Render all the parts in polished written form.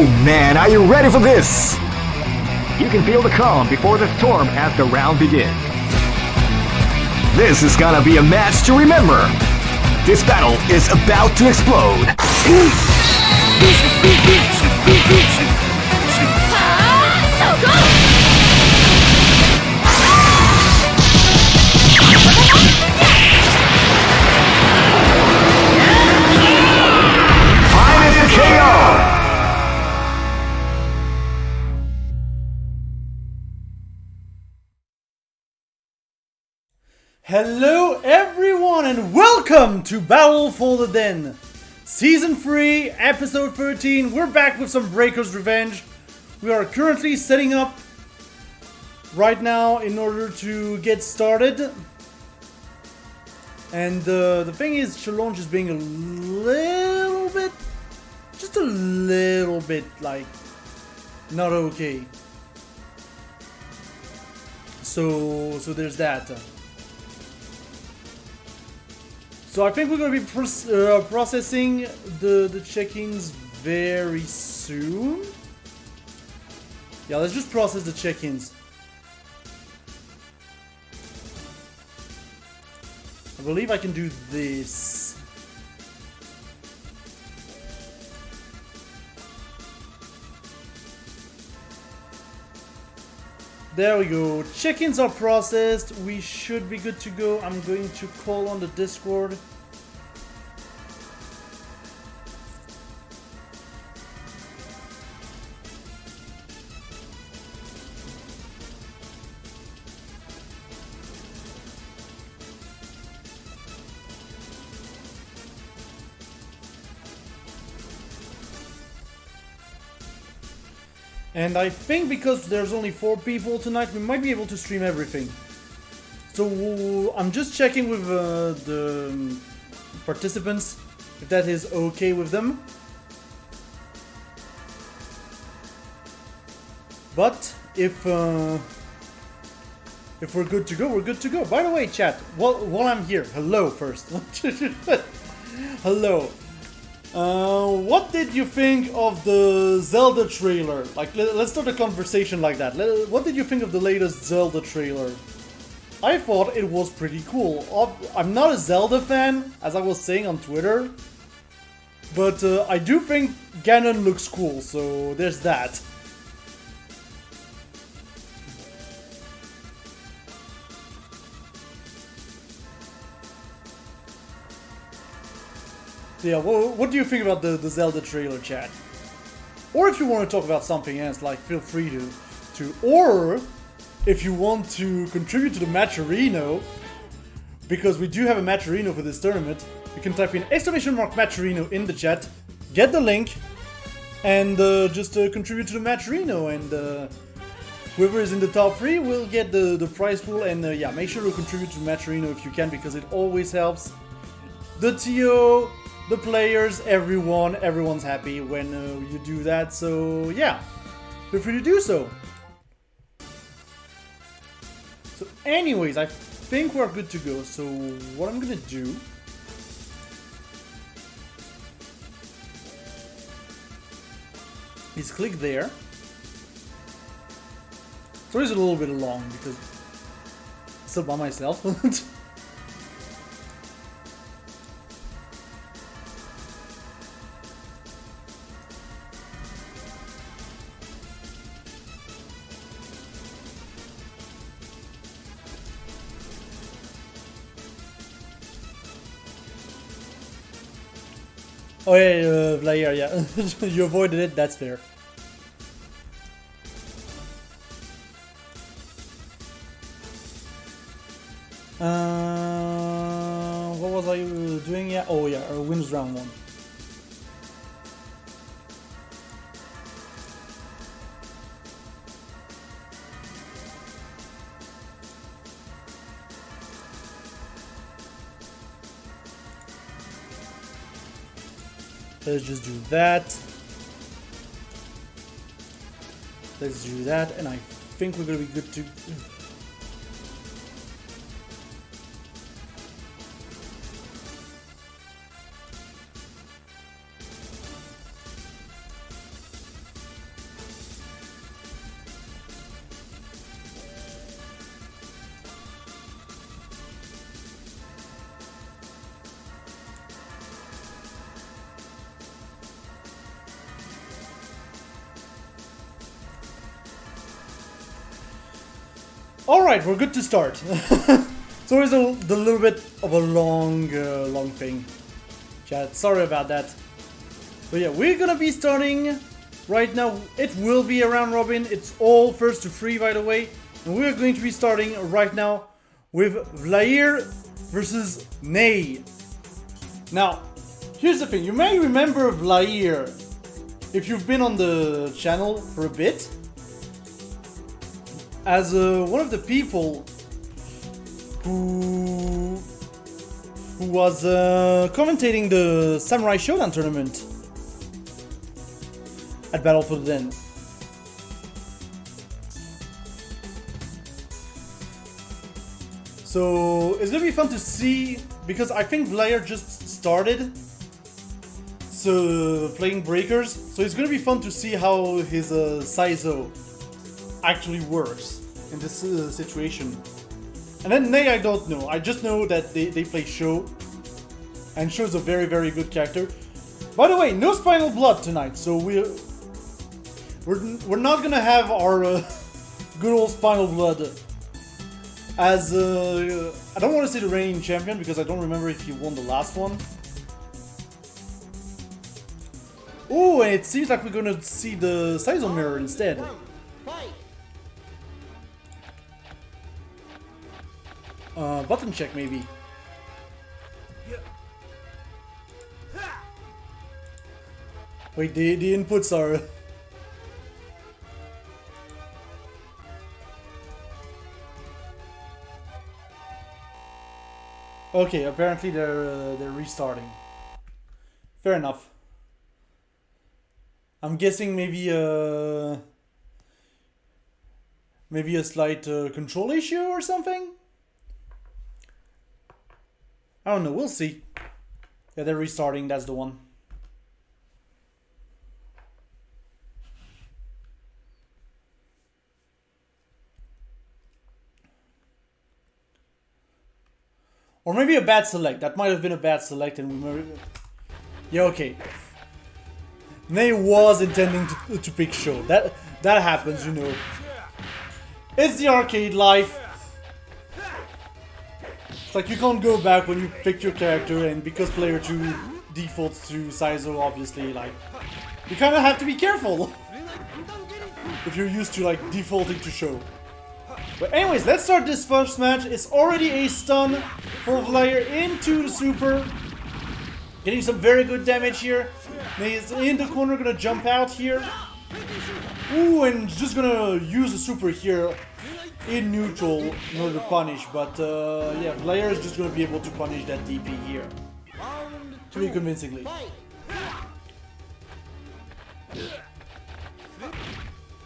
Oh man, are you ready for this? You can feel the calm before the storm as the round begins. This is gonna be a match to remember. This battle is about to explode. Final KO! Hello everyone and welcome to Battle for the Den! Season 3, Episode 13, we're back with some Breaker's Revenge. We are currently setting up right now in order to get started. And the thing is, Challenge is being a little bit, just a little bit, like, not okay. So there's that. So I think we're going to be processing the check-ins very soon. Yeah, let's just process the check-ins. I believe I can do this. There we go. Check-ins are processed. We should be good to go. I'm going to call on the Discord. And I think because there's only 4 people tonight, we might be able to stream everything. So I'm just checking with the participants if that is okay with them. But if we're good to go, we're good to go. By the way, chat, while I'm here, hello first. Hello. What did you think of the Zelda trailer? Like, let's start a conversation like that. What did you think of the latest Zelda trailer? I thought it was pretty cool. I'm not a Zelda fan, as I was saying on Twitter, but I do think Ganon looks cool, so there's that. Yeah, what do you think about the Zelda trailer, chat? Or if you want to talk about something else, like, feel free to. Or if you want to contribute to the Matcherino, because we do have a Matcherino for this tournament, you can type in !Matcherino in the chat, get the link, and just contribute to the Matcherino, and whoever is in the top 3 will get the prize pool, and yeah, make sure to contribute to the Matcherino if you can, because it always helps the TO, the players, everyone's happy when you do that, so yeah, feel free to do so. So anyways, I think we're good to go, so what I'm gonna do is click there. So it's a little bit long because I'm still by myself. Oh yeah, Blair, yeah. You avoided it, that's fair. What was I doing? Yeah, oh yeah, wins round 1. Let's just do that. Let's do that, and I think we're gonna be good to. Alright, we're good to start. It's always the little bit of a long thing. Chat, sorry about that. But yeah, we're gonna be starting right now. It will be a round robin. It's all first to three, by the way. And we're going to be starting right now with Vlair versus Ney. Now, here's the thing. You may remember Vlair if you've been on the channel for a bit, as one of the people who was commentating the Samurai Showdown tournament at Battle for the Den. So it's gonna be fun to see, because I think Vlair just started playing Breakers, so it's gonna be fun to see how his Saizo actually works in this situation. And then Ney, I don't know. I just know that they play Sho, and Sho's a very, very good character. By the way, no Spinal Blood tonight, so we're not gonna have our good old Spinal Blood as I don't want to say the reigning champion, because I don't remember if he won the last one. Oh, and it seems like we're gonna see the Saizo mirror instead. Button check maybe. Wait, the inputs are... Okay, apparently they're restarting. Fair enough. I'm guessing maybe a slight control issue or something. I don't know. We'll see. Yeah, they're restarting. That's the one. Or maybe a bad select. That might have been a bad select, and we... Yeah, okay. Ney was intending to pick Sho. That happens, you know. It's the arcade life. It's like you can't go back when you pick your character, and because player 2 defaults to Saizo, obviously, like, you kind of have to be careful if you're used to like defaulting to Sho. But anyways, let's start this first match. It's already a stun for Vlair into the super. Getting some very good damage here. Ney is in the corner, gonna jump out here. Ooh, and just gonna use the super here in neutral in order to punish. But yeah, Vlair is just gonna be able to punish that DP here pretty convincingly.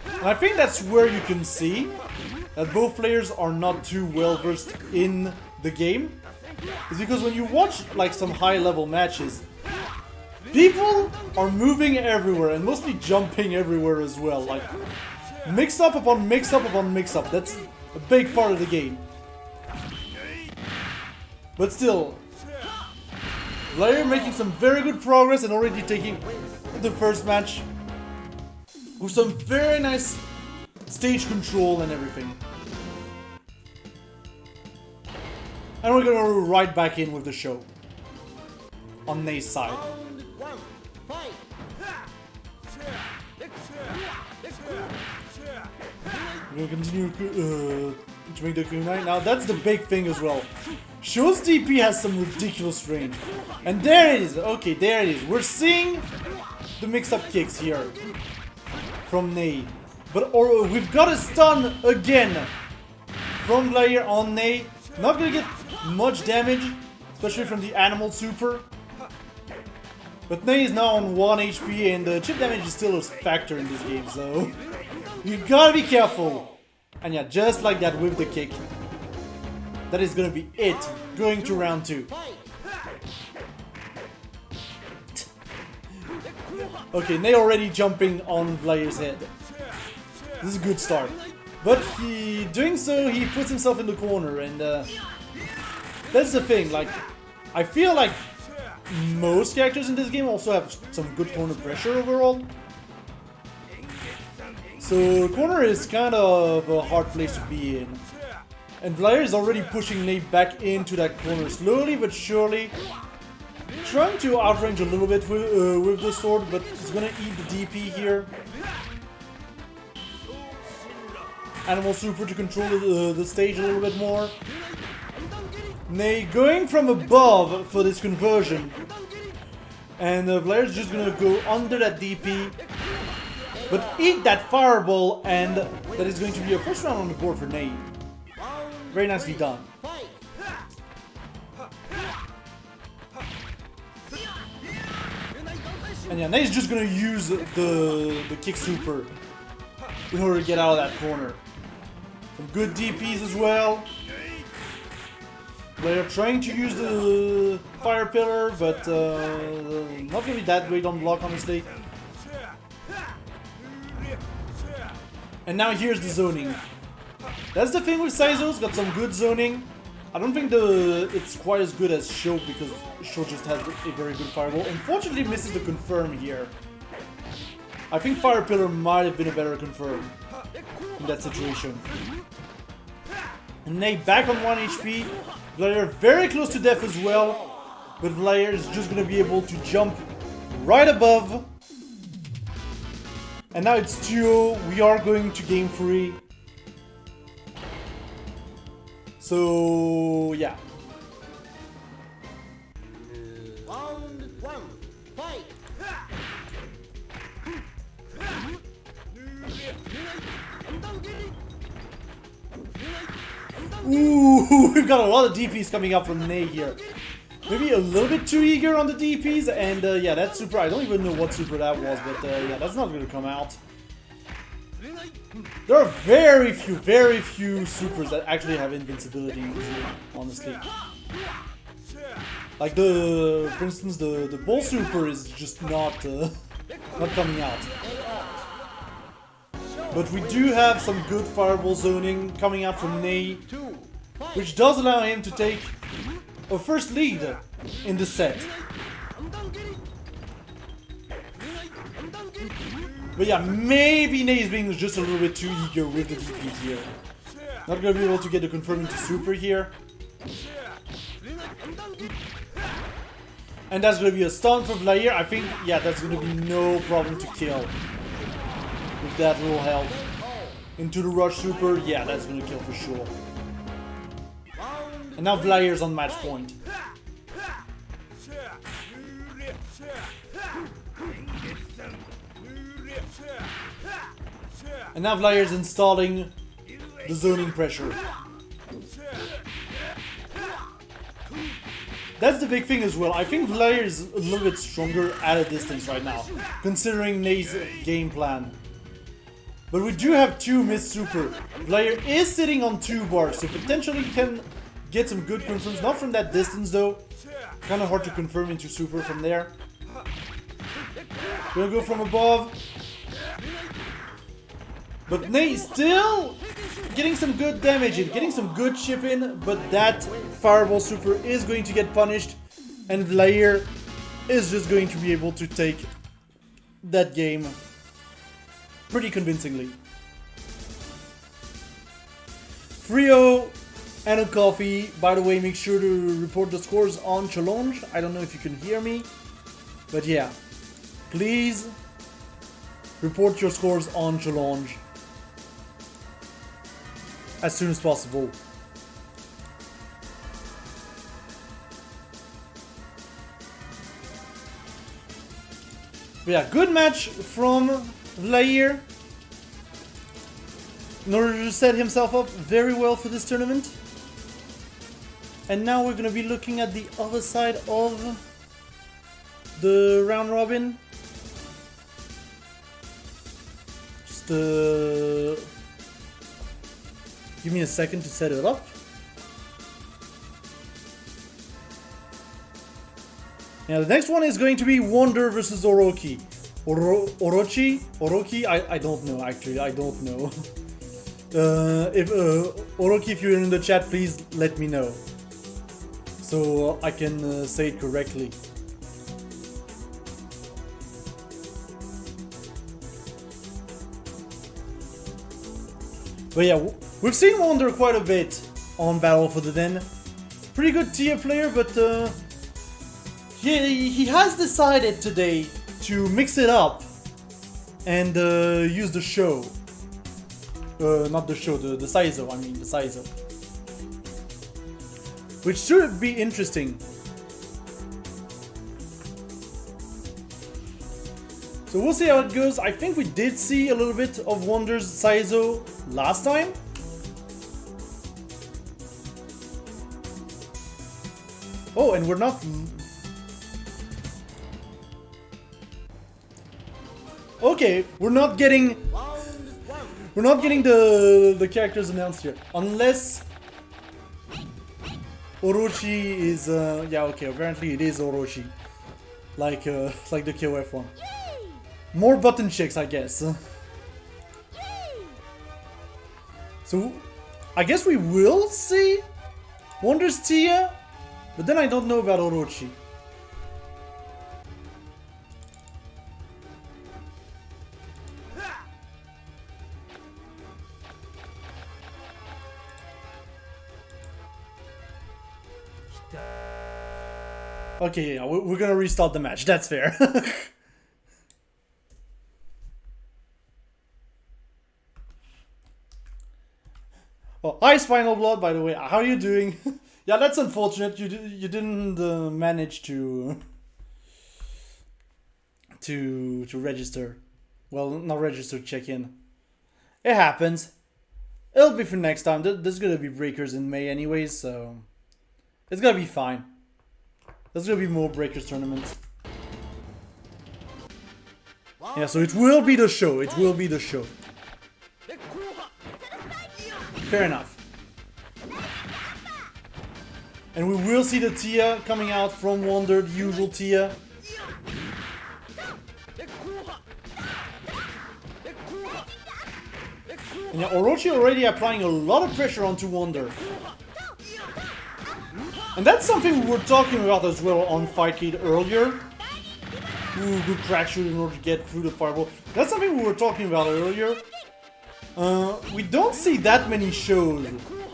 And I think that's where you can see that both players are not too well versed in the game. Is because when you watch like some high level matches, people are moving everywhere and mostly jumping everywhere as well. Like mix up upon mix up upon mix up. That's a big part of the game. But still, Vlair making some very good progress and already taking the first match with some very nice stage control and everything. And we're gonna right back in with the show on Ney's side. We're gonna continue to make the kunai. Now that's the big thing as well. Sho's DP has some ridiculous range. And there it is. Okay, there it is. We're seeing the mix-up kicks here from Ney. But we've got a stun again from Vlair on Ney. Not gonna get much damage, especially from the animal super. But Ney is now on 1 HP, and the chip damage is still a factor in this game, so you gotta be careful. And yeah, just like that with the kick. That is gonna be it, going to round 2. Okay, Ney already jumping on Vlair's head. This is a good start. But doing so, he puts himself in the corner, and that's the thing, like, I feel like most characters in this game also have some good corner pressure overall. So corner is kind of a hard place to be in. And Vlair is already pushing Nate back into that corner slowly but surely. Trying to outrange a little bit with the sword, but it's gonna eat the DP here. Animal Super to control the stage a little bit more. Nate going from above for this conversion. And Vlair's just gonna go under that DP. But eat that fireball, and that is going to be a first round on the board for Nate. Very nicely done. And yeah, Nate's just gonna use the kick super in order to get out of that corner. Some good DPs as well. They're trying to use the fire pillar, but not gonna be that great on block, honestly. And now here's the zoning. That's the thing with Saizo's, got some good zoning. I don't think it's quite as good as Sho, because Sho just has a very good fireball. Unfortunately misses the confirm here. I think Fire Pillar might have been a better confirm in that situation. And Nate back on 1 HP. Vlair very close to death as well. But Vlair is just going to be able to jump right above. And now it's 2-0. We are going to game 3. So, yeah. Round 1, fight! Ooh, we've got a lot of DPs coming up from Nate here. Maybe a little bit too eager on the DPs, and yeah, that super, I don't even know what super that was, but yeah, that's not going to come out. There are very few supers that actually have invincibility, honestly. Like for instance, the bull super is just not coming out. But we do have some good fireball zoning coming out from Nate, which does allow him to take a first lead in the set. But yeah, maybe Nate is being just a little bit too eager with the DPs here. Not gonna be able to get the confirm into super here. And that's gonna be a stun for Vlair. I think, yeah, that's gonna be no problem to kill. With that little health. Into the rush super, yeah, that's gonna kill for sure. And now Vlair's on match point. And now Vlair's installing the zoning pressure. That's the big thing as well. I think Vlair is a little bit stronger at a distance right now, considering Nate's game plan. But we do have 2 missed super. Vlair is sitting on 2 bars, so potentially can get some good confirms. Not from that distance though. Kind of hard to confirm into super from there. Gonna go from above. But Nate still getting some good damage in, getting some good chip in, but that fireball super is going to get punished, and Vlair is just going to be able to take that game pretty convincingly. 3-0 and a coffee. By the way, make sure to report the scores on challenge. I don't know if you can hear me, but yeah, please report your scores on challenge as soon as possible. But yeah, good match from Vlair in order to set himself up very well for this tournament. And now we're going to be looking at the other side of the round robin. Just give me a second to set it up. Now the next one is going to be Wonder versus Orochi. Orochi? I don't know actually, I don't know. Orochi, if you're in the chat, please let me know. So I can say it correctly. But yeah, we've seen Wonder quite a bit on Battle for the Den. Pretty good tier player, but he has decided today to mix it up and use the show. Not the show, the Saizo, I mean the Saizo. Which should be interesting. So we'll see how it goes. I think we did see a little bit of Wonder's Saizo last time. Oh, and we're not... Okay, we're not getting the characters announced here. Unless Orochi is... yeah, okay, apparently it is Orochi. Like the KOF one. More button checks, I guess. So, I guess we will see Wonder's Tia, but then I don't know about Orochi. Okay, yeah, we're gonna restart the match, that's fair. Oh, hi Spinal Blood, by the way. How are you doing? Yeah, that's unfortunate. You didn't manage to register. Well, not register, check in. It happens. It'll be for next time. There's gonna be breakers in May anyways, so it's gonna be fine. There's gonna be more breakers tournaments. Yeah, so it will be the show. It will be the show. Fair enough. And we will see the Tia coming out from Wonder, the usual Tia. And yeah, Orochi already applying a lot of pressure onto Wonder. And that's something we were talking about as well on Fightcade earlier. Ooh, good crack shoot in order to get through the fireball. That's something we were talking about earlier. We don't see that many shows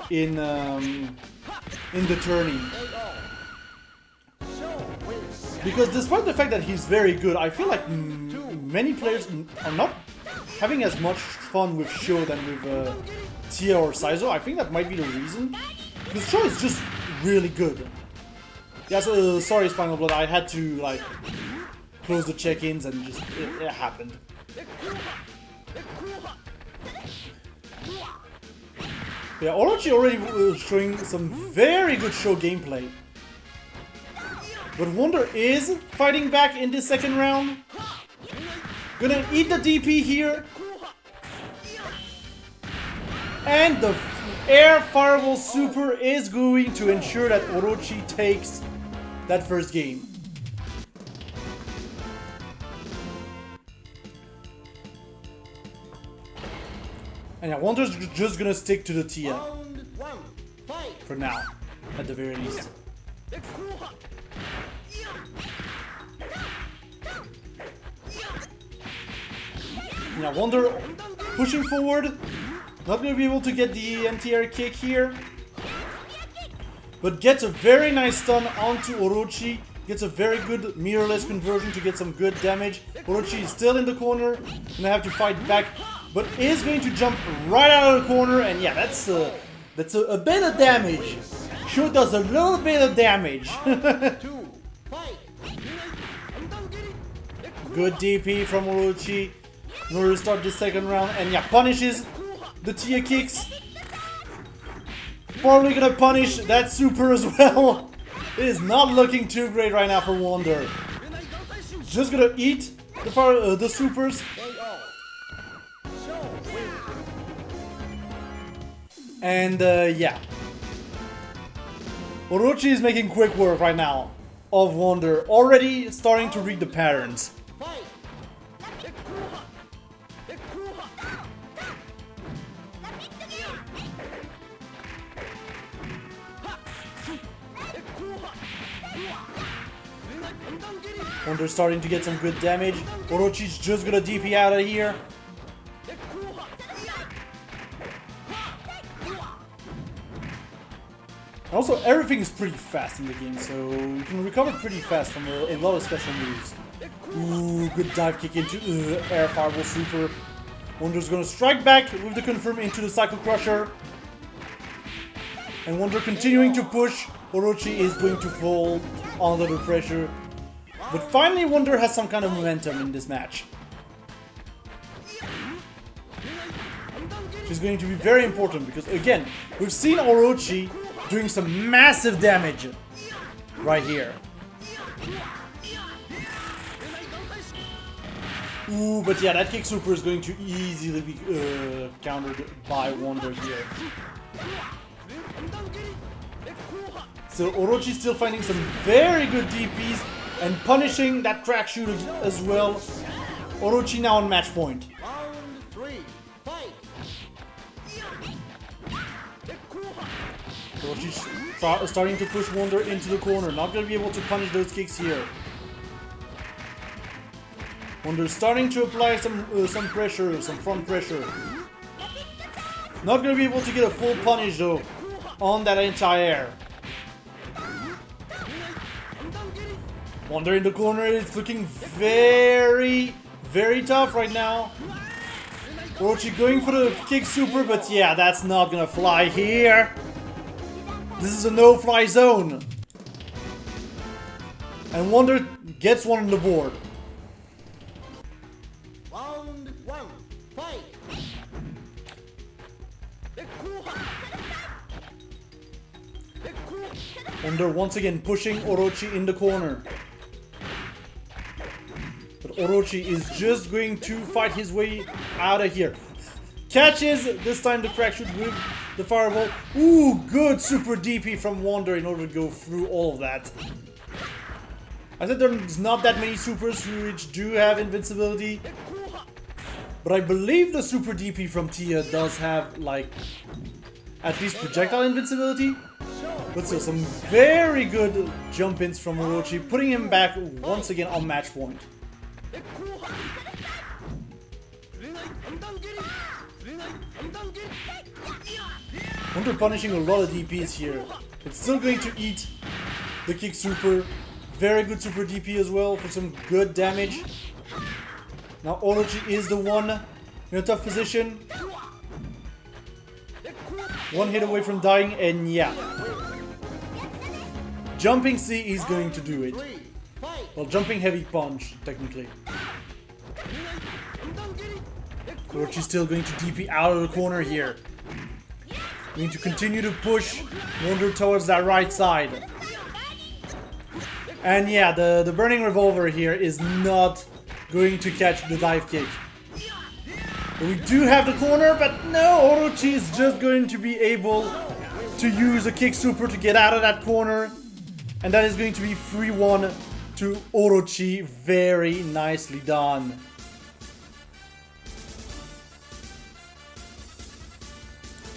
in the tourney. Because despite the fact that he's very good, I feel like many players are not having as much fun with Sho than with Tia or Saizo. I think that might be the reason. Because Sho is just really good. Yeah, so sorry Spinal Blood, I had to like close the check-ins and just it happened. Yeah, Orochi already showing some very good Sho gameplay. But Wonder is fighting back in the second round. Gonna eat the DP here. And the Air Fireball Super is going to ensure that Orochi takes that first game. And yeah, Wonder's just gonna stick to the Tia. For now, at the very least. Yeah, Wonder pushing forward. Not gonna be able to get the anti-air kick here. But gets a very nice stun onto Orochi. Gets a very good mirrorless conversion to get some good damage. Orochi is still in the corner. Gonna have to fight back. But is going to jump right out of the corner. And yeah, that's a bit of damage. Sure does a little bit of damage. Good DP from Orochi. In order to start the second round. And yeah, punishes the Tia kicks. Probably gonna punish that super as well. It is not looking too great right now for Wonder. Just gonna eat the supers. And yeah. Orochi is making quick work right now of Wonder. Already starting to read the patterns. Wonder's starting to get some good damage. Orochi's just gonna DP out of here. Also, everything is pretty fast in the game, so you can recover pretty fast from a lot of special moves. Ooh, good dive kick into air fireball super. Wonder's gonna strike back with the confirm into the Cycle Crusher. And Wonder continuing to push. Orochi is going to fall under the pressure. But finally Wonder has some kind of momentum in this match. Which is going to be very important because again, we've seen Orochi doing some massive damage right here. Ooh, but yeah, that kick super is going to easily be countered by Wonder here. So Orochi still finding some very good DPs and punishing that crack shooter as well. Orochi now on match point. Round 3, fight! Orochi starting to push Wonder into the corner. Not going to be able to punish those kicks here. Wonder starting to apply some pressure, some front pressure. Not going to be able to get a full punish though on that anti-air. Wonder in the corner is looking very, very tough right now. Orochi going for the kick super, but yeah, that's not gonna fly here. This is a no-fly zone. And Wonder gets one on the board. Round 1, fight! Wonder once again pushing Orochi in the corner. But Orochi is just going to fight his way out of here. Catches this time the crack shoot with the fireball. Ooh, good super DP from Wonder in order to go through all of that. I said there's not that many supers which do have invincibility. But I believe the super DP from Tia does have like at least projectile invincibility. But still some very good jump ins from Orochi, putting him back once again on match point. Wonder punishing a lot of DPs here. It's still going to eat the kick super. Very good super DP as well for some good damage. Now Orochi is the one in a tough position. One hit away from dying, and yeah. Jumping C is going to do it. Well, jumping heavy punch, technically. Orochi's still going to DP out of the corner here. Going to continue to push Wonder towards that right side. And yeah, the burning revolver here is not going to catch the dive kick. We do have the corner, but no, Orochi is just going to be able to use a kick super to get out of that corner. And that is going to be 3-1 to Orochi. Very nicely done.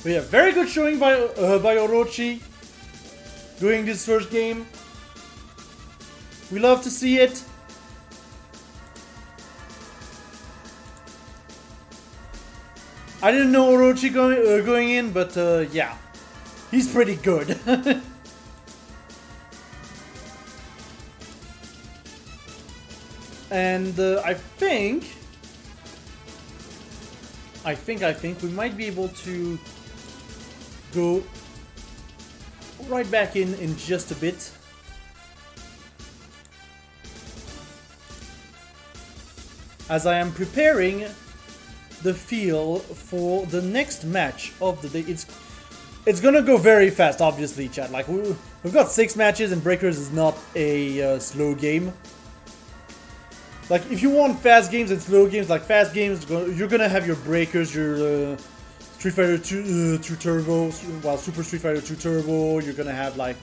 But yeah, very good showing by Orochi doing this first game. We love to see it. I didn't know Orochi going in, but yeah, he's pretty good. And I think we might be able to go right back in just a bit. As I am preparing the field for the next match of the day. It's gonna go very fast, obviously, chat. Like we've got 6 matches, and Breakers is not a slow game. Like if you want fast games and slow games, like fast games, you're gonna have your Breakers, your Street Fighter 2 Turbo, well, Super Street Fighter 2 Turbo. You're gonna have like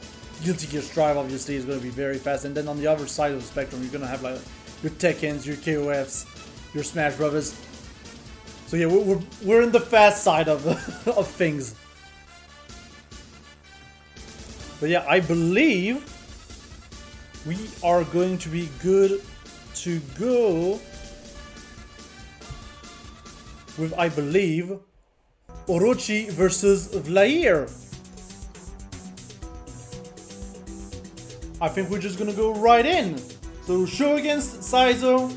Guilty Gear Strive, obviously, is gonna be very fast, and then on the other side of the spectrum, you're gonna have like your Tekkens, your KOFs, your Smash Brothers. So yeah, we're in the fast side of of things. But yeah, I believe we are going to be good to go with, I believe, Orochi versus Vlair. I think we're just gonna go right in. So Sho against Saizo.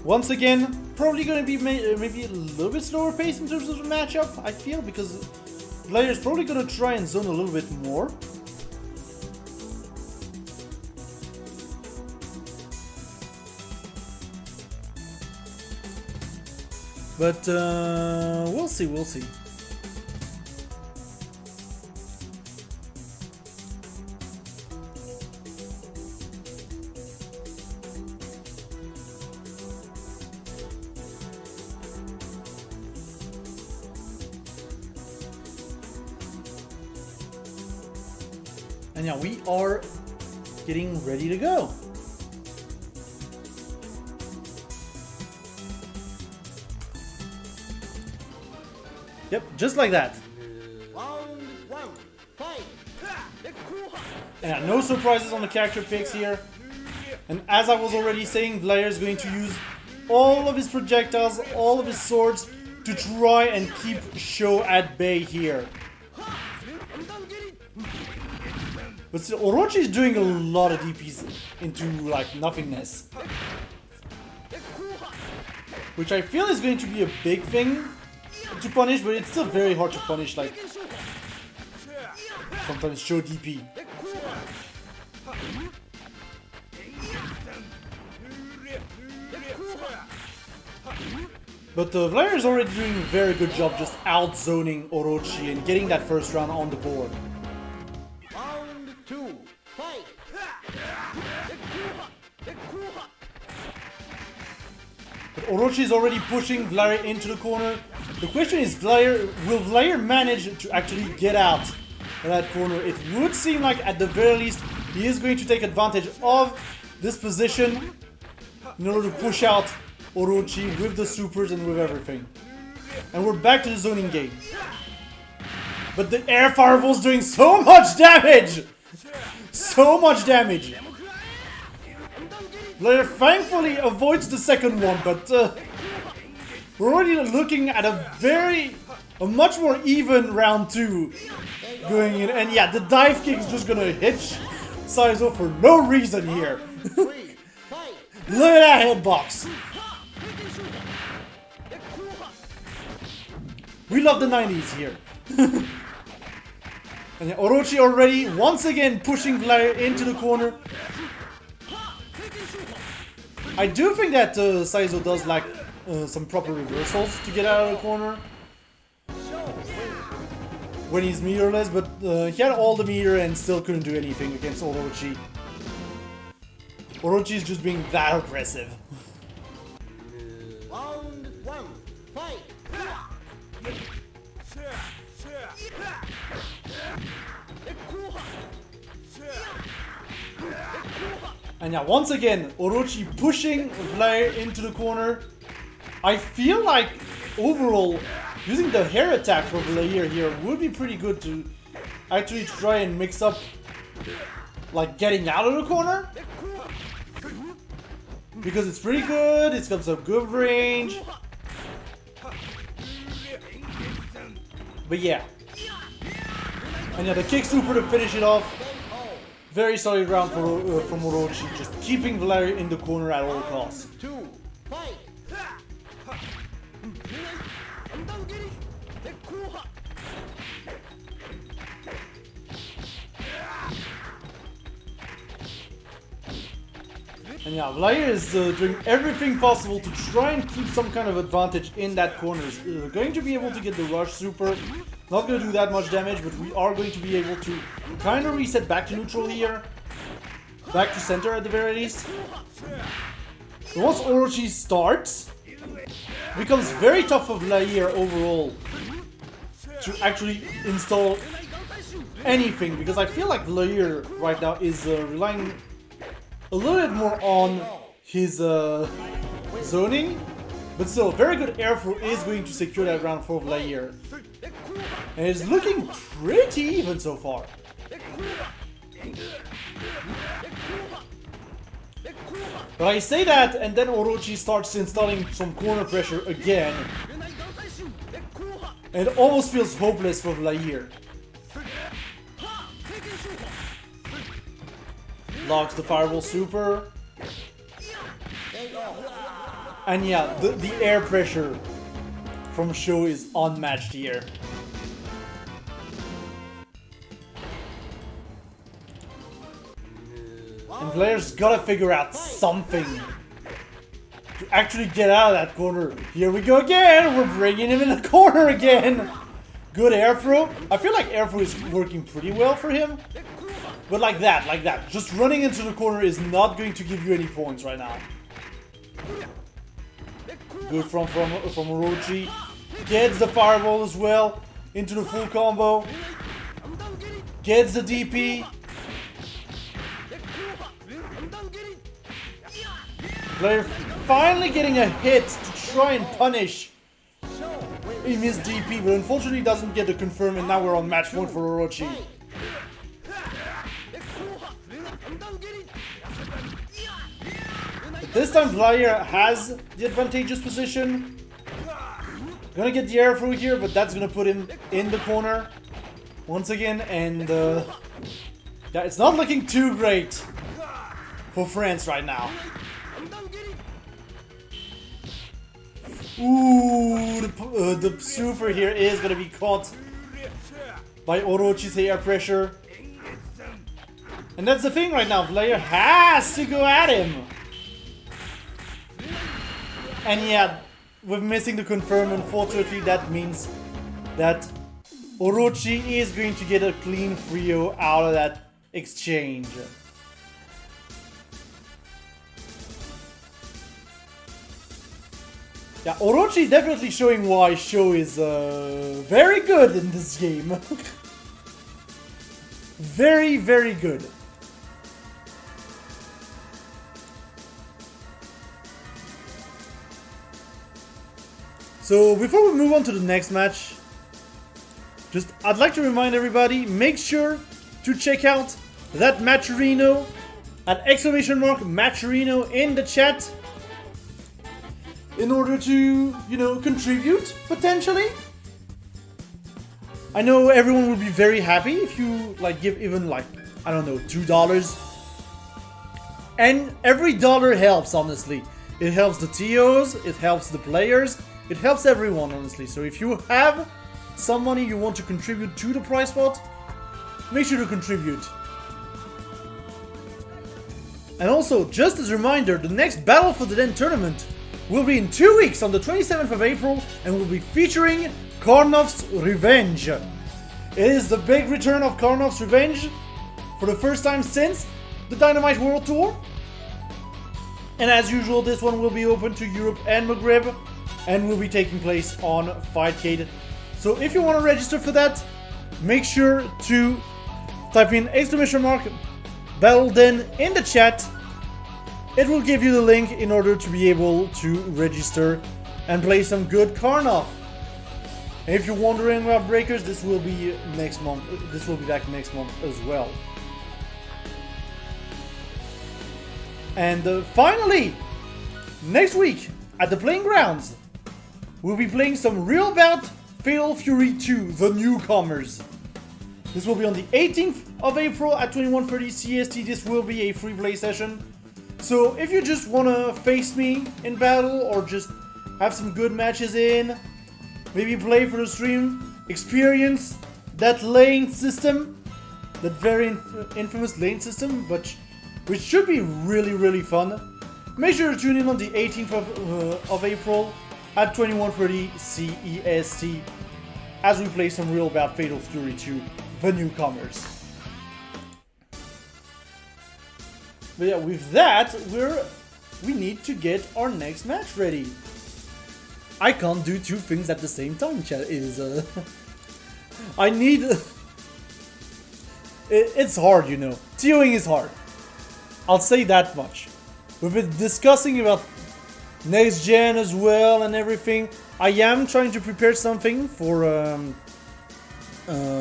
Once again, probably gonna be maybe a little bit slower pace in terms of the matchup, I feel, because Player's probably gonna try and zone a little bit more. But we'll see, we'll see. And yeah, we are getting ready to go. Yep, just like that. Round one, fight. And yeah, no surprises on the character picks here. And as I was already saying, Vlair is going to use all of his projectiles, all of his swords to try and keep Sho at bay here. But still, Orochi is doing a lot of DPs into like nothingness. Which I feel is going to be a big thing to punish, but it's still very hard to punish, like sometimes Sho DP. But Vlair is already doing a very good job just out-zoning Orochi and getting that first round on the board. Round two, fight. But Orochi is already pushing Vlair into the corner. The question is, will Vlair manage to actually get out of that corner? It would seem like at the very least he is going to take advantage of this position in order to push out Orochi with the supers and with everything. And we're back to the zoning game. But the air fireball is doing so much damage! So much damage! Vlair thankfully avoids the second one, but we're already looking at a much more even round two going in. And yeah, the dive kick is just gonna hitch Saizo for no reason here. Look at that hitbox! We love the 90s here. And Orochi already once again pushing Vlair into the corner. I do think that Saizo does like some proper reversals to get out of the corner when he's meterless, but he had all the meter and still couldn't do anything against Orochi. Orochi is just being that aggressive. Round one, fight. And yeah, once again, Orochi pushing Vlair into the corner. I feel like overall, using the hair attack for Vlair here would be pretty good to actually try and mix up like getting out of the corner. Because it's pretty good, it's got some good range. But yeah. And yeah, the kick super to finish it off. Very solid round from Orochi, just keeping Vlair in the corner at all costs. Two, fight. And yeah, Vlair is doing everything possible to try and keep some kind of advantage in that corner. Going to be able to get the rush super. Not going to do that much damage, but we are going to be able to kind of reset back to neutral here. Back to center at the very least. But once Orochi starts, it becomes very tough for Vlair overall to actually install anything. Because I feel like Vlair right now is relying a little bit more on his zoning. But still, very good air throw is going to secure that round for Vlair. And it's looking pretty even so far. But I say that, and then Orochi starts installing some corner pressure again. And it almost feels hopeless for Vlair. blocks the Fireball Super. And yeah, the air pressure from Sho is unmatched here. And players gotta figure out something to actually get out of that corner. Here we go again! We're bringing him in the corner again! Good air throw. I feel like air throw is working pretty well for him. But like that. Just running into the corner is not going to give you any points right now. Good from Orochi. Gets the fireball as well into the full combo. Gets the DP. Player finally getting a hit to try and punish. He missed DP, but unfortunately doesn't get the confirm, and now we're on match point for Orochi. But this time player has the advantageous position. Gonna get the air through here, but that's gonna put him in the corner once again, and yeah, it's not looking too great for France right now. Ooh, the super here is gonna be caught by Orochi's air pressure. And that's the thing right now, player has to go at him. And yeah, with missing the confirm, unfortunately that means that Orochi is going to get a clean 3-0 out of that exchange. Yeah, Orochi is definitely showing why Sho is very good in this game. Very, very good. So before we move on to the next match, I'd like to remind everybody, make sure to check out that Matcherino at !Matcherino in the chat in order to, contribute potentially. I know everyone will be very happy if you give even I don't know, $2. And every dollar helps, honestly. It helps the TOs, it helps the players, it helps everyone, honestly. So if you have some money you want to contribute to the prize pot, make sure to contribute. And also, just as a reminder, the next Battle for the Den tournament will be in 2 weeks on the 27th of April and will be featuring Karnov's Revenge. It is the big return of Karnov's Revenge for the first time since the Dynamite World Tour. And as usual, this one will be open to Europe and Maghreb and will be taking place on Fightcade. So if you want to register for that, make sure to type in !Battle Den in the chat. It will give you the link in order to be able to register and play some good Karnov. And if you're wondering about breakers, this will be next month. This will be back next month as well. And finally, next week at the Playing Grounds, we'll be playing some Real Bout Fatal Fury 2, the newcomers. This will be on the 18th of April at 21:30 CST. This will be a free play session. So if you just want to face me in battle or just have some good matches in, maybe play for the stream, experience that lane system, that very infamous lane system, which should be really, really fun, make sure to tune in on the 18th of April at 21:30 CEST as we play some Real Bout Fatal Fury 2, the newcomers. But yeah, with that, we need to get our next match ready. I can't do two things at the same time, chat. I need... It's hard, TOing is hard. I'll say that much. We've been discussing about next gen as well and everything. I am trying to prepare something for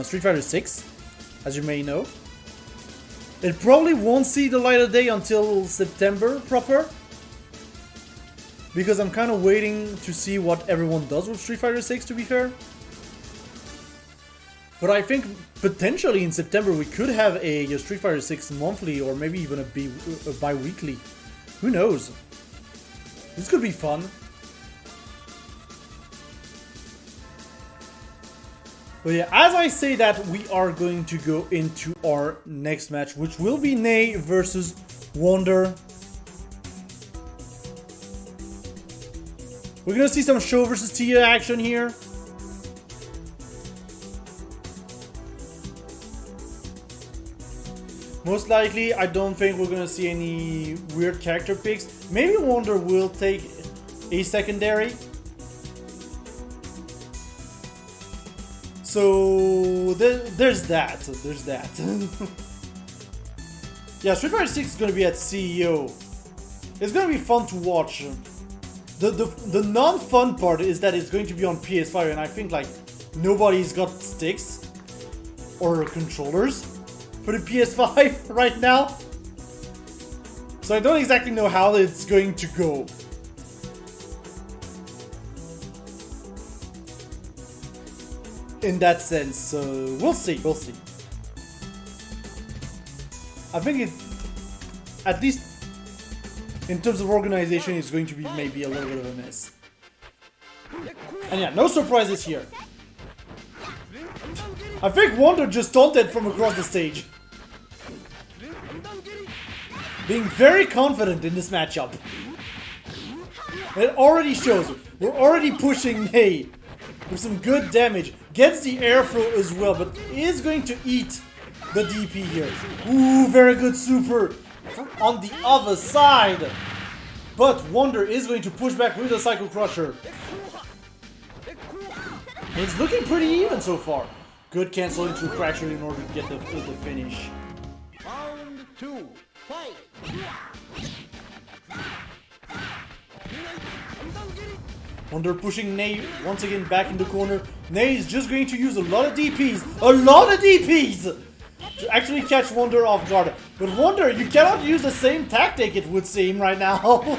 Street Fighter 6, as you may know. It probably won't see the light of day until September proper, because I'm kind of waiting to see what everyone does with Street Fighter 6, to be fair. But I think potentially in September we could have a Street Fighter 6 monthly or maybe even a bi-weekly. Who knows? This could be fun. But yeah, as I say that, we are going to go into our next match, which will be Ney versus Wonder. We're gonna see some Show versus Tia action here. Most likely, I don't think we're gonna see any weird character picks. Maybe Wonder will take a secondary. So there's that. There's that. Yeah, Street Fighter 6 is gonna be at CEO. It's gonna be fun to watch. The non-fun part is that it's going to be on PS5, and I think like nobody's got sticks or controllers for the PS5 right now. So I don't exactly know how it's going to go. In that sense, so we'll see, we'll see. I think it, at least in terms of organization, it's going to be maybe a little bit of a mess. And yeah, no surprises here. I think Wonder just taunted from across the stage. Being very confident in this matchup. It already shows. We're already pushing Ney with some good damage. Gets the airflow as well, but is going to eat the DP here. Ooh, very good super on the other side. But Wonder is going to push back with the Psycho Crusher. It's looking pretty even so far. Good cancel into Fracture in order to get the finish. Round 2, fight! Wonder pushing Ney once again back in the corner. Ney is just going to use a lot of DPs. A lot of DPs! To actually catch Wonder off guard. But Wonder, you cannot use the same tactic, it would seem, right now.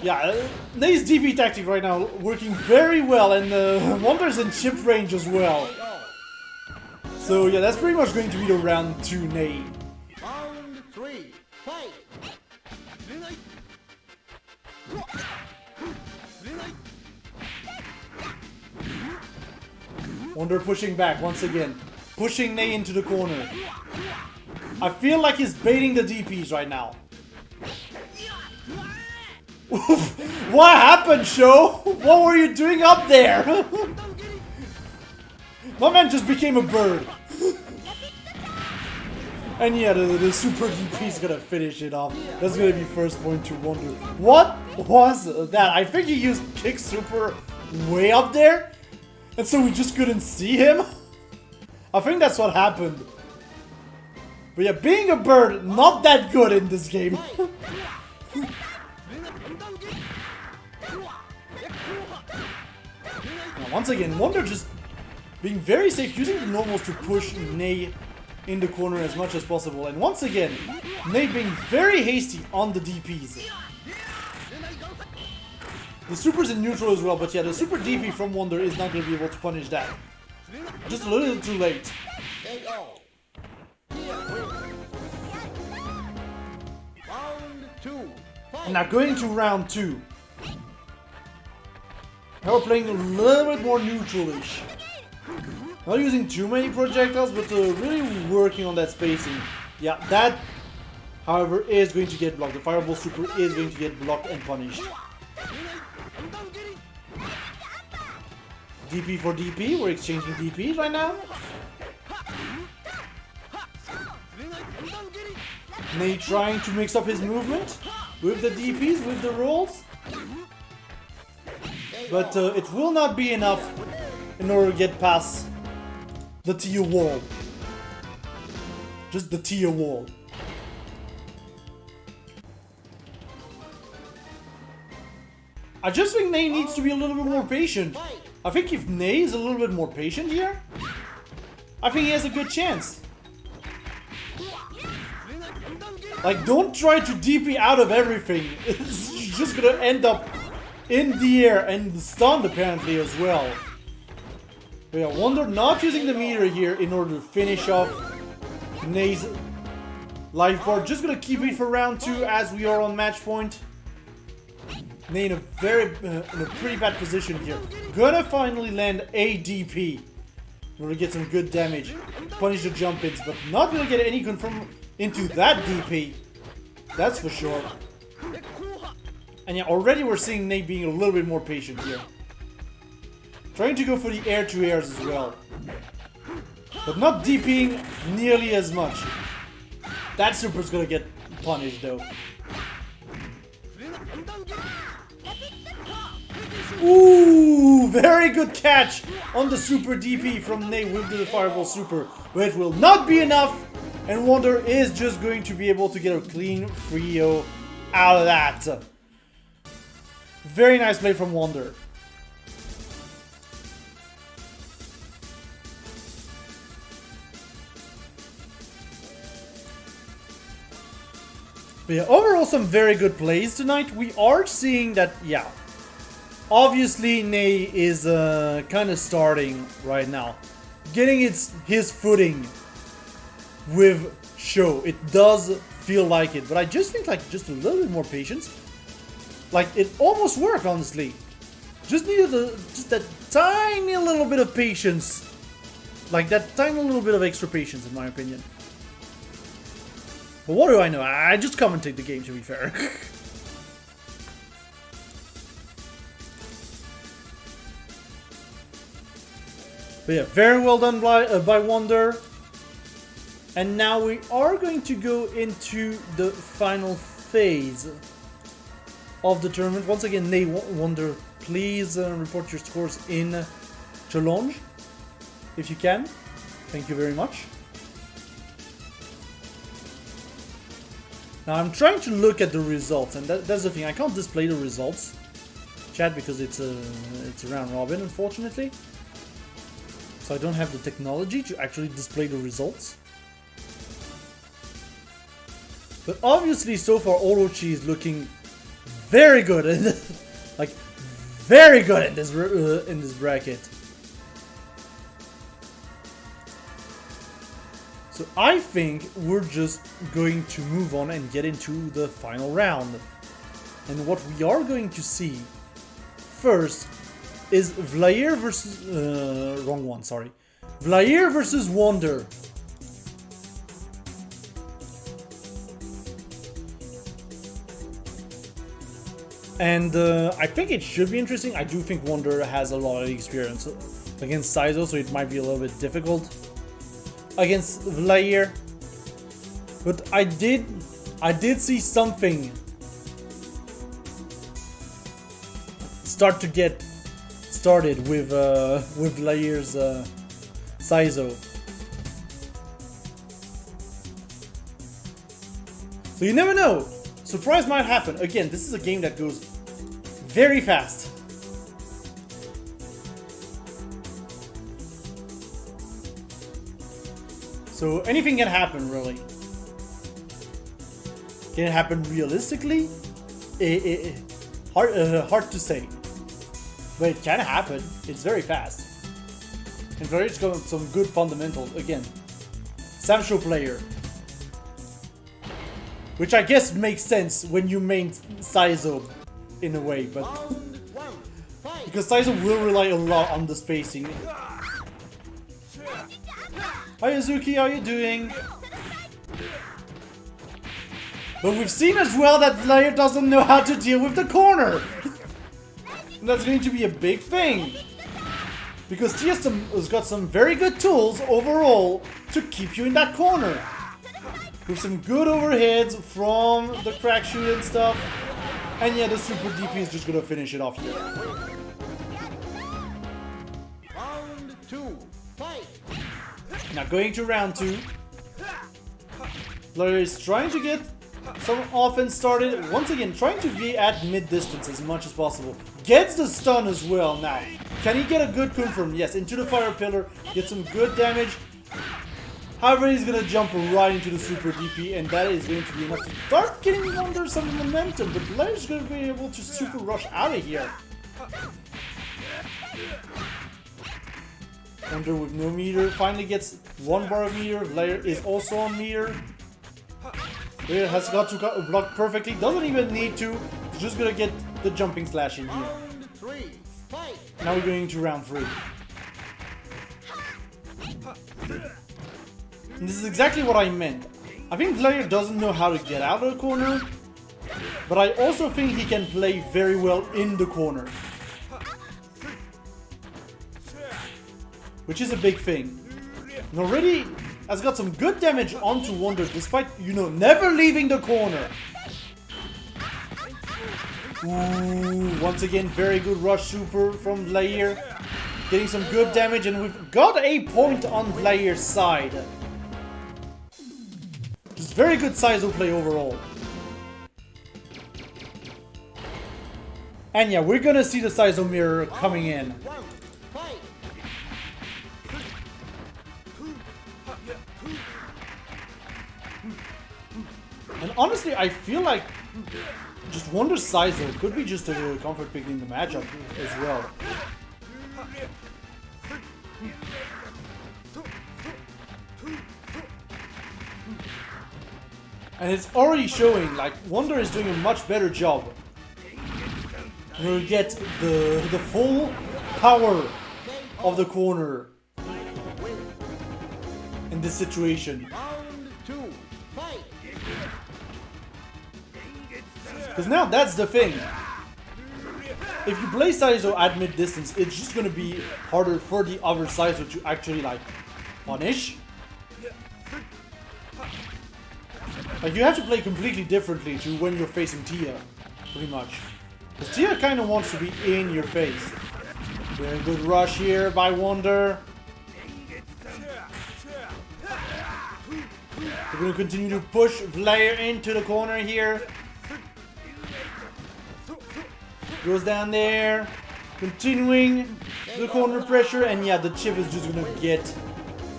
Yeah, Ney's DP tactic right now working very well, and Wonder's in chip range as well. So yeah, that's pretty much going to be the round 2 Ney. Round 3, fight! Wonder pushing back once again. Pushing Ney into the corner. I feel like he's baiting the DPs right now. What happened, Sho? What were you doing up there? My man just became a bird. And yeah, the super DP is gonna finish it off. That's gonna be first point to Wonder. What was that? I think he used kick super way up there, and so we just couldn't see him. I think that's what happened. But yeah, being a bird, not that good in this game. Now, once again, Wonder just being very safe, using the normals to push Ney in the corner as much as possible. And once again, Ney being very hasty on the DPs. The super's in neutral as well, but yeah, the super DP from Wonder is not going to be able to punish that. Just a little too late. Round 2, And now going to round 2. Now we're playing a little bit more neutral-ish. Not using too many projectiles, but really working on that spacing. Yeah, that, however, is going to get blocked. The Fireball Super is going to get blocked and punished. DP for DP, we're exchanging DPs right now. Ney trying to mix up his movement with the DPs, with the rolls. But it will not be enough in order to get past the Tia wall. Just the Tia wall. I just think Ney needs to be a little bit more patient. I think if Ney is a little bit more patient here, I think he has a good chance. Like, don't try to DP out of everything. It's just gonna end up in the air and stunned apparently as well. But yeah, Wonder not using the meter here in order to finish off Nay's life bar. Just gonna keep it for round 2 as we are on match point. Nay in a pretty bad position here. Gonna finally land a DP in order to get some good damage. Punish the jump ins, but not gonna get any confirm into that DP. That's for sure. And yeah, already we're seeing Nay being a little bit more patient here. Trying to go for the air-to-airs as well. But not DPing nearly as much. That super's gonna get punished though. Ooh, very good catch on the super DP from Nay with the Fireball Super. But it will not be enough. And Wonder is just going to be able to get a clean 3-0 out of that. Very nice play from Wonder. But yeah, overall some very good plays tonight. We are seeing that, yeah, obviously Nay is kind of starting right now. Getting his footing with Show. It does feel like it, but I just think like just a little bit more patience. Like it almost worked, honestly. Just needed just that tiny little bit of patience. Like that tiny little bit of extra patience, in my opinion. But what do I know? I just commentate the game, to be fair. But yeah, very well done by Wonder. And now we are going to go into the final phase of the tournament. Once again, Nay Wonder, please report your scores in challenge, if you can. Thank you very much. Now I'm trying to look at the results, and that's the thing. I can't display the results, chat, because it's a round robin, unfortunately. So I don't have the technology to actually display the results. But obviously, so far, Orochi is looking very good, like very good in this bracket. So I think we're just going to move on and get into the final round. And what we are going to see first is Vlair versus wrong one, sorry. Vlair versus Wonder. And I think it should be interesting. I do think Wonder has a lot of experience against Saizo, so it might be a little bit difficult against Vlair. But I did see something start to get started with Vlair's Saizo. So you never know. Surprise might happen. Again, this is a game that goes very fast. So anything can happen, really. Can it happen realistically? Hard to say. But it can happen. It's very fast. And Vlair's got some good fundamentals. Again, Samsho player. Which I guess makes sense when you main Saizo in a way, but because Saizo will rely a lot on the spacing. Hi Yuzuki, how you doing? But we've seen as well that Vlair doesn't know how to deal with the corner. And that's going to be a big thing. Because TSM has got some very good tools overall to keep you in that corner. With some good overheads from the crack shoot and stuff. And yeah, the super DP is just gonna finish it off here. Round 2, fight! Now going to round 2. Vlair is trying to get some offense started. Once again, trying to be at mid-distance as much as possible. Gets the stun as well now. Can he get a good confirm? Yes, into the fire pillar. Get some good damage. However, he's gonna jump right into the super DP, and that is going to be enough to start getting under some momentum. But Vlair's gonna be able to super rush out of here. Wonder with no meter finally gets 1 bar of meter. Vlayer is also on meter. Vlayer has got to block perfectly. Doesn't even need to. He's just gonna get the jumping slash in here. Round 3, fight! Now we're going to round 3. And this is exactly what I meant. I think Vlayer doesn't know how to get out of the corner, but I also think he can play very well in the corner. Which is a big thing. And already has got some good damage onto Wonder despite, you know, never leaving the corner. Ooh, once again, very good rush super from Vlayer. Getting some good damage, and we've got a point on Vlayer's side. Just very good Saizo play overall. And yeah, we're gonna see the Saizo mirror coming in. Round 1, fight! And honestly, I feel like just Wonder Saizo could be just a comfort pick in the matchup as well. And it's already showing, like, Wonder is doing a much better job. You get the full power of the corner in this situation. Round 2, fight! Because now that's the thing. If you play Saizo at mid distance, it's just gonna be harder for the other Saizo to actually like punish. Like you have to play completely differently to when you're facing Tia, pretty much. Because Tia kind of wants to be in your face. Very good rush here by Wonder. We're gonna continue to push Vlayer into the corner here. Goes down there, continuing the corner pressure, and yeah, the chip is just gonna get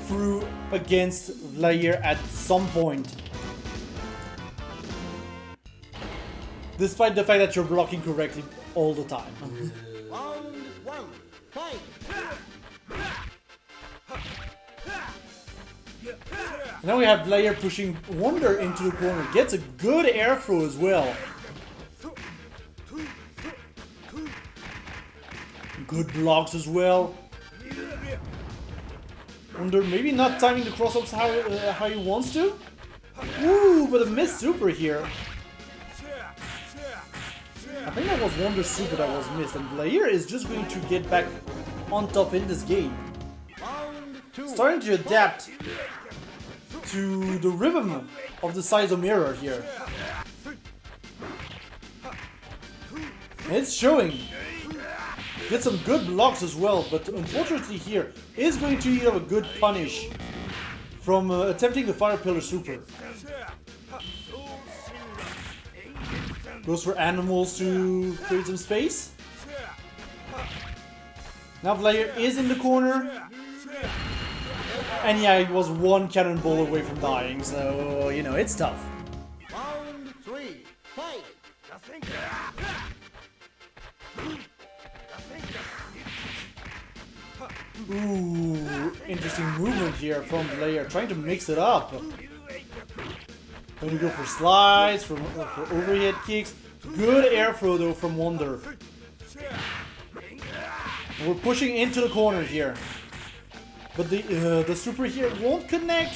through against Vlayer at some point. Despite the fact that you're blocking correctly all the time. Round 1, fight! Now we have Vlayer pushing Wonder into the corner, gets a good air throw as well. Good blocks as well. Wonder maybe not timing the cross-ups how he wants to. Ooh, but a missed super here. I think that was Wonder's super that was missed, and Vlayer is just going to get back on top in this game. Round 2, Starting to adapt to the rhythm of the Saizo mirror here. And it's showing. Get some good blocks as well, but unfortunately here is going to have a good punish from attempting the Fire Pillar super. Goes for animals to create some space. Now Vlayer is in the corner. And yeah, he was one cannonball away from dying, so, you know, it's tough. round 3, fight! Ooh, interesting movement here from Vlayer, trying to mix it up. Going to go for slides, for overhead kicks. Good air throw though from Wonder. We're pushing into the corner here. But the super here won't connect.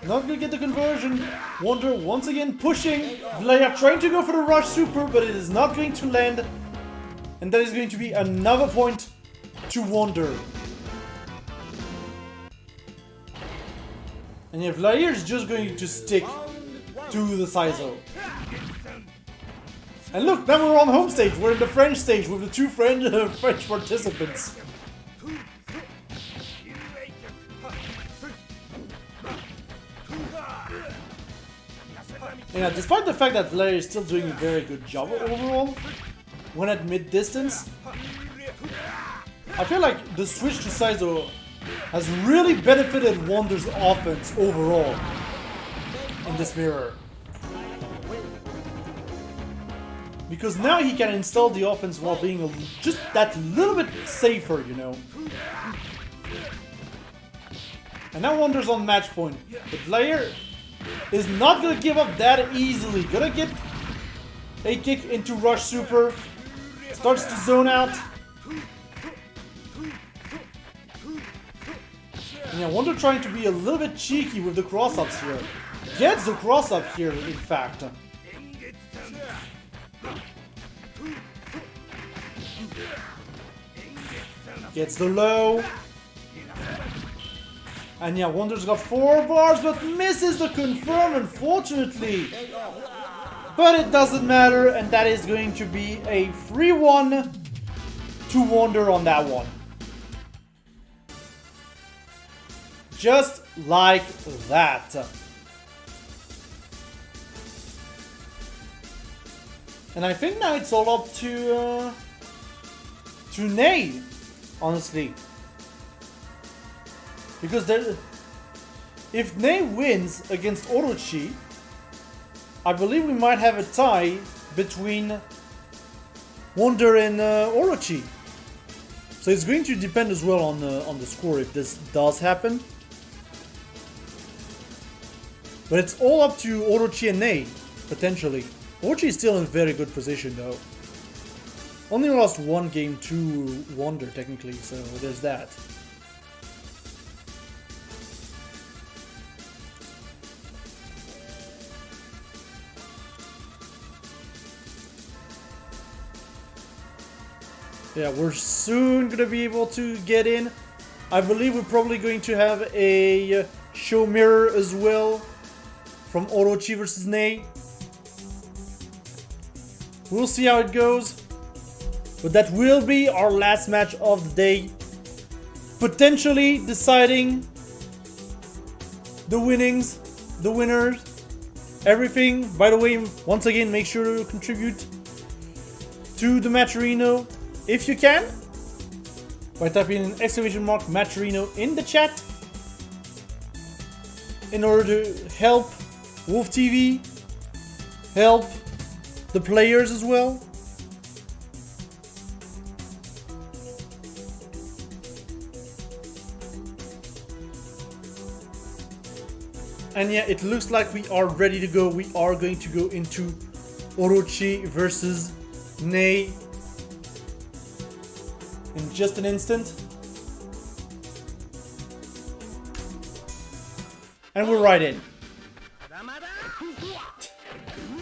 Not gonna get the conversion. Wonder once again pushing. Vlayer trying to go for the rush super, but it is not going to land. And that is going to be another point to Wonder. And if Vlayer is just going to stick to the Saizo. And look, now we're on home stage. We're in the French stage with the two French participants. Yeah, despite the fact that Vlayer is still doing a very good job overall, when at mid-distance, I feel like the switch to Saizo has really benefited Wonder's offense overall in this mirror. Because now he can install the offense while being just that little bit safer, you know. And now Wonder's on match point. The player is not gonna give up that easily. Gonna get a kick into Rush Super. Starts to zone out. And yeah, Wonder trying to be a little bit cheeky with the cross-ups here. Gets the cross-up here, in fact. Gets the low. And yeah, Wonder's got 4 bars, but misses the confirm, unfortunately. But it doesn't matter, and that is going to be a 3-1 to Wonder on that one. Just like that. And I think now it's all up to Ney, honestly. Because if Ney wins against Orochi, I believe we might have a tie between Wonder and Orochi. So it's going to depend as well on the score if this does happen. But it's all up to Orochi and Ney, potentially. Orochi is still in a very good position though. Only lost 1 game to Wonder technically, so there's that. Yeah, we're soon gonna be able to get in. I believe we're probably going to have a show mirror as well from Orochi versus Ney. We'll see how it goes. But that will be our last match of the day. Potentially deciding the winners, everything. By the way, once again, make sure to contribute to the Matcherino if you can, by typing in !! Matcherino in the chat in order to help Wolf TV, help the players as well. And yeah, it looks like we are ready to go. We are going to go into Orochi versus Ney in just an instant. And we're right in.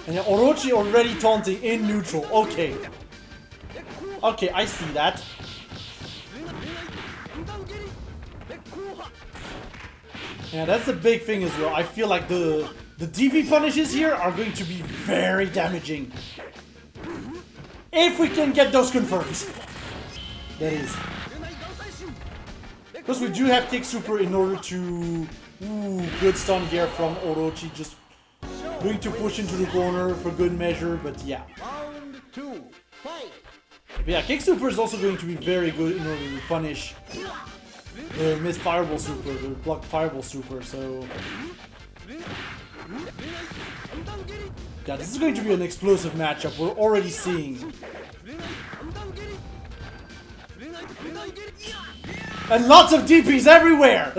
And yeah, Orochi already taunting in neutral. Okay. Okay, I see that. Yeah, that's the big thing as well. I feel like the DP punishes here are going to be very damaging. If we can get those confirms. That is. Plus we do have kick super in order to... Ooh, good stun here from Orochi. Just going to push into the corner for good measure, but yeah. But yeah, kick super is also going to be very good in order to punish the missed fireball super, the blocked fireball super, so... Yeah, this is going to be an explosive matchup, we're already seeing. And lots of DPs everywhere!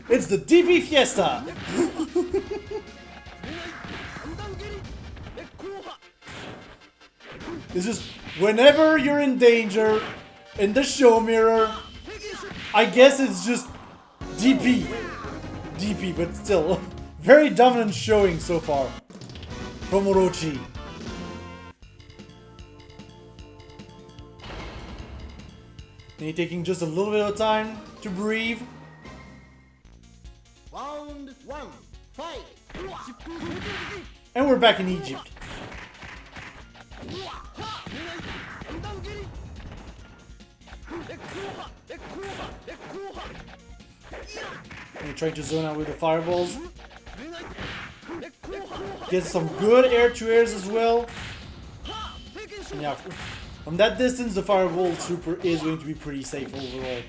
It's the DP fiesta! It's just, whenever you're in danger, in the show mirror, I guess it's just DP. DP, but still, very dominant showing so far from Orochi. And he's taking just a little bit of time to breathe. Round 1, fight! And we're back in Egypt. And trying to zone out with the fireballs. Get some good air-to-airs as well. And yeah, from that distance, the fireball super is going to be pretty safe overall.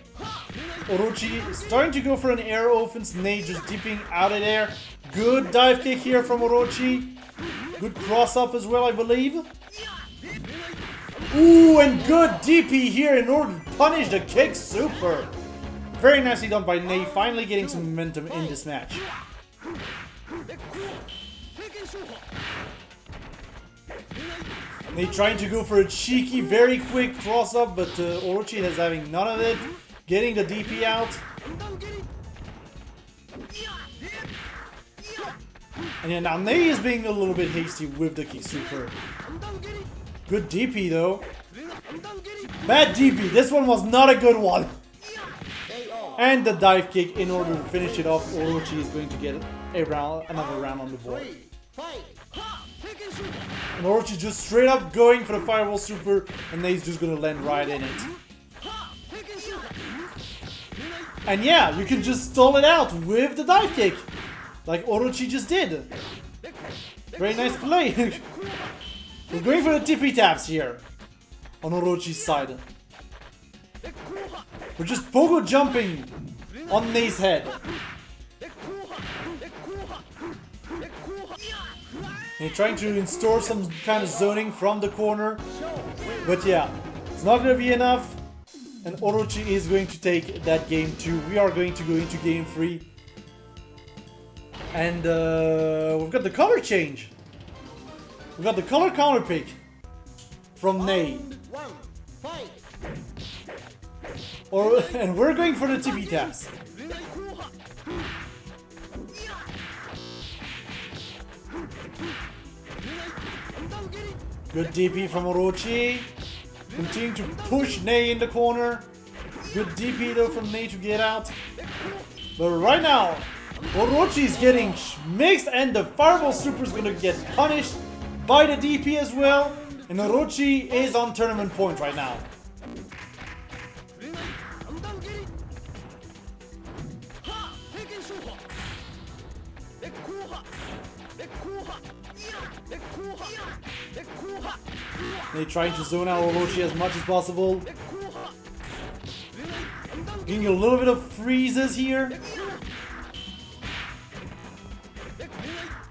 Orochi is starting to go for an air offense. Ney just dipping out of there. Good dive kick here from Orochi. Good cross-up as well, I believe. Ooh, and good DP here in order to punish the kick super. Very nicely done by Ney, finally getting some momentum in this match. Ney trying to go for a cheeky, very quick cross-up, but Orochi is having none of it. Getting the DP out. And yeah, now Ney is being a little bit hasty with the kick super. Good DP though. Bad DP, this one was not a good one. And the dive kick in order to finish it off. Orochi is going to get another round on the board. And Orochi just straight up going for the Firewall Super, and Ney's just gonna land right in it. And yeah, you can just stall it out with the dive kick, like Orochi just did. Very nice play. We're going for the tippy taps here on Orochi's side. We're just pogo jumping on Ney's head. And trying to install some kind of zoning from the corner. But yeah, it's not going to be enough. And Orochi is going to take that game 2. We are going to go into game 3. And we've got the color change. We've got the color counter pick from Ney. And we're going for the tippy taps. Good DP from Orochi. Continuing to push Ney in the corner. Good DP though from Ney to get out. But right now, Orochi is getting mixed and the Fireball Super is going to get punished by the DP as well. And Orochi is on tournament point right now. They're trying to zone out Orochi as much as possible. Getting a little bit of freezes here.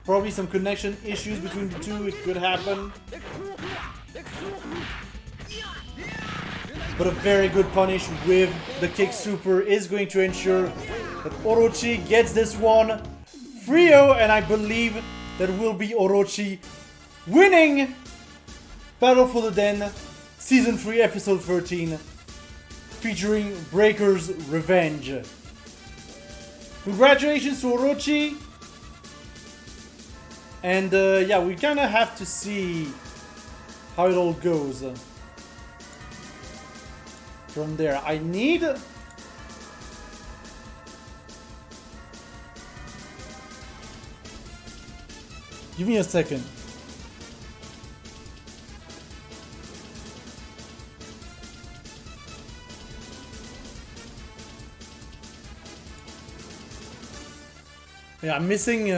Probably some connection issues between the two, it could happen. But a very good punish with the kick super is going to ensure that Orochi gets this one 3-0, and I believe that will be Orochi winning Battle for the Den Season 3 Episode 13 featuring Breaker's Revenge. Congratulations to Orochi. And yeah, we kind of have to see how it all goes from there. I need... Give me a second. Yeah, I'm missing...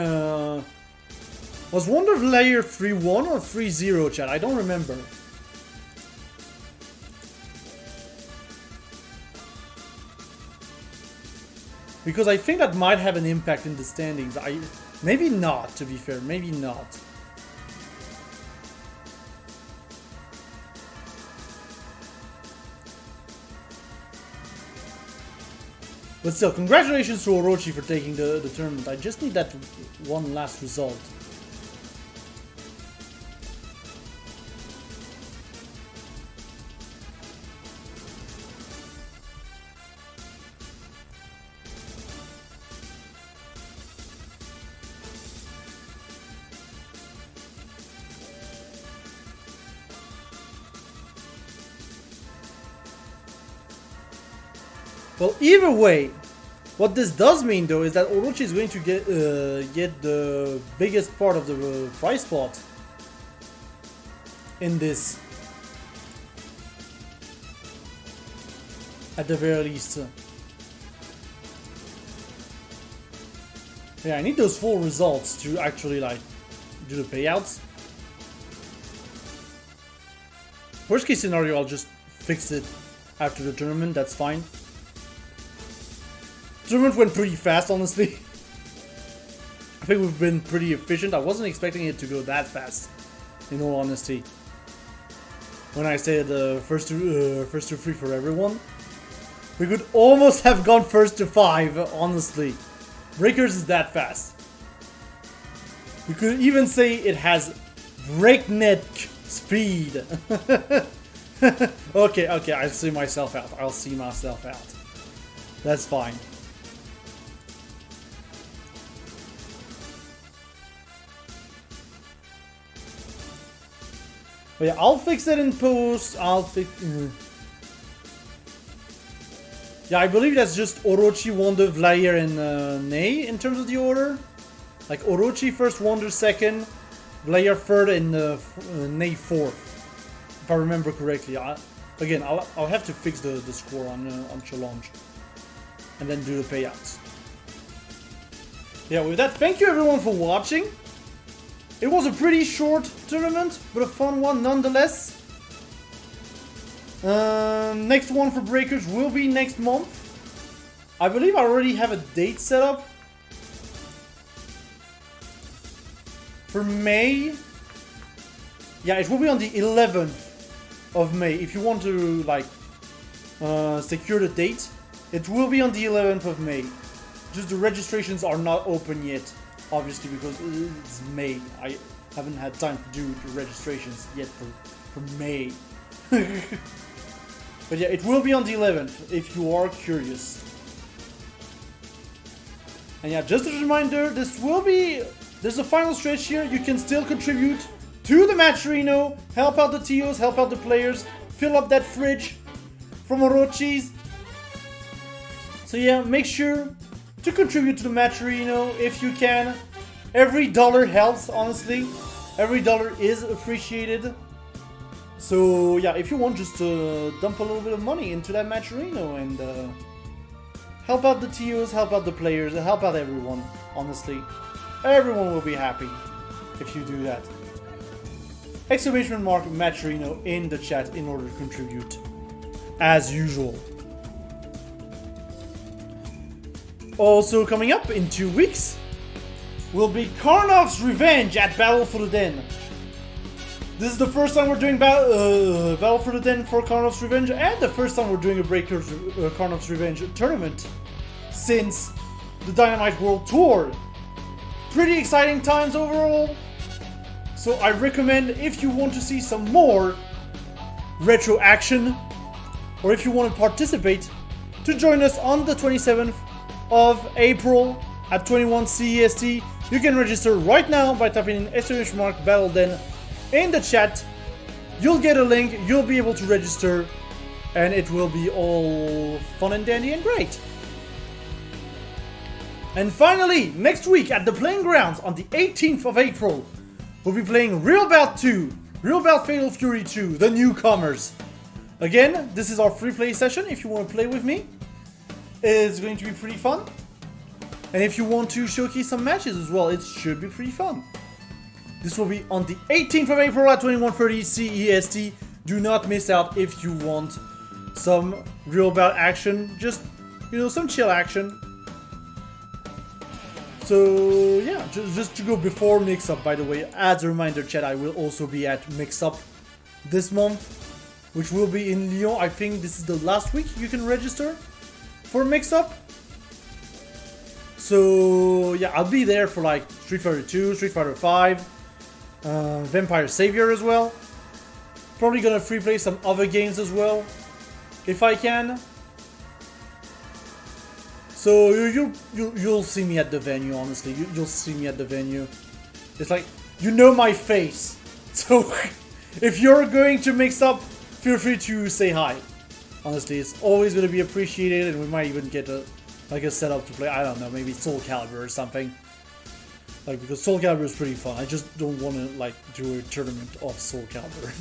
Was Wonder Layer 3.1 or 3.0, chat? I don't remember. Because I think that might have an impact in the standings. Maybe not, to be fair. Maybe not. But still, congratulations to Orochi for taking the tournament. I just need that one last result. Well, either way, what this does mean though is that Orochi is going to get the biggest part of the prize pot in this, at the very least. Yeah, I need those full results to actually like do the payouts. Worst case scenario, I'll just fix it after the tournament. That's fine. The tournament went pretty fast, honestly. I think we've been pretty efficient. I wasn't expecting it to go that fast, in all honesty. When I say the first two free for everyone. We could almost have gone first to 5, honestly. Breakers is that fast. We could even say it has breakneck speed. Okay, I'll see myself out. That's fine. But yeah, I'll fix it in post. Yeah, I believe that's just Orochi, Wonder, Vlair, and Ney in terms of the order. Like Orochi first, Wonder second, Vlair third, and Ney fourth. If I remember correctly. Again, I'll have to fix the score on challenge, and then do the payouts. Yeah, with that, thank you everyone for watching. It was a pretty short tournament, but a fun one nonetheless. Next one for Breakers will be next month. I believe I already have a date set up. For May. Yeah, it will be on the 11th of May. If you want to, like, secure the date, it will be on the 11th of May. Just the registrations are not open yet. Obviously, because it's May. I haven't had time to do the registrations yet for May. But yeah, it will be on the 11th, if you are curious. And yeah, just a reminder, there's a final stretch here. You can still contribute to the Matcherino, help out the TOs, help out the players, fill up that fridge from Orochi's. So yeah, make sure to contribute to the Matcherino if you can. Every dollar helps, honestly. Every dollar is appreciated. So yeah, if you want, just dump a little bit of money into that Matcherino and help out the TOs, help out the players, help out everyone, honestly. Everyone will be happy if you do that. Exclamation mark Matcherino in the chat in order to contribute, as usual. Also coming up in 2 weeks will be Karnov's Revenge at Battle for the Den. This is the first time we're doing Battle for the Den for Karnov's Revenge, and the first time we're doing a Breakers Karnov's Revenge tournament since the Dynamite World Tour. Pretty exciting times overall. So I recommend, if you want to see some more retro action, or if you want to participate, to join us on the 27th of April at 21 CEST. You can register right now by typing in !_ Battle Den in the chat. You'll get a link, you'll be able to register, and it will be all fun and dandy and great. And finally, next week at the Playing Grounds on the 18th of April, we'll be playing Real Bout 2, Real Bout Fatal Fury 2, the newcomers. Again, this is our free play session if you want to play with me. It's going to be pretty fun. And if you want to showcase some matches as well, it should be pretty fun. This will be on the 18th of April at 21:30 CEST. Do not miss out if you want some Real Bout action. Just, you know, some chill action. So yeah, just to go before Mix Up, by the way, as a reminder, chat, I will also be at Mix Up this month, which will be in Lyon. I think this is the last week you can register for Mix Up. So yeah, I'll be there for like Street Fighter 2, Street Fighter 5, Vampire Savior as well. Probably gonna free play some other games as well, if I can. So you'll see me at the venue, honestly. You'll see me at the venue. It's like, you know my face. So if you're going to Mix Up, feel free to say hi. Honestly, it's always going to be appreciated, and we might even get a setup to play. I don't know, maybe Soul Calibur or something. Like, because Soul Calibur is pretty fun. I just don't want to like do a tournament of Soul Calibur.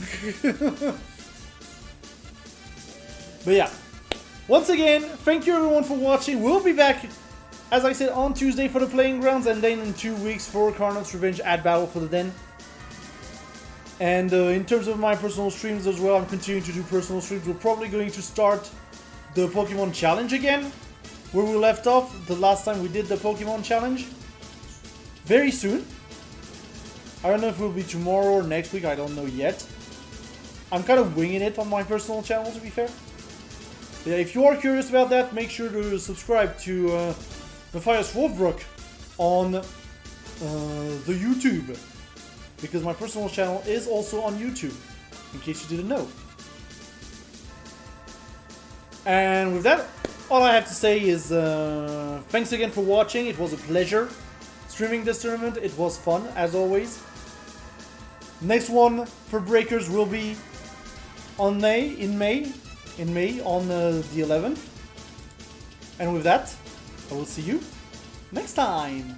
But yeah. Once again, thank you everyone for watching. We'll be back, as I said, on Tuesday for the Playing Grounds, and then in 2 weeks for Karnov's Revenge at Battle for the Den. And in terms of my personal streams as well, I'm continuing to do personal streams. We're probably going to start the Pokemon Challenge again, where we left off the last time we did the Pokemon Challenge. Very soon. I don't know if it will be tomorrow or next week, I don't know yet. I'm kind of winging it on my personal channel, to be fair. Yeah, if you are curious about that, make sure to subscribe to Mathias Wolfbrok on the YouTube, because my personal channel is also on YouTube, in case you didn't know. And with that, all I have to say is thanks again for watching. It was a pleasure streaming this tournament. It was fun, as always. Next one for Breakers will be on in May on the 11th. And with that, I will see you next time.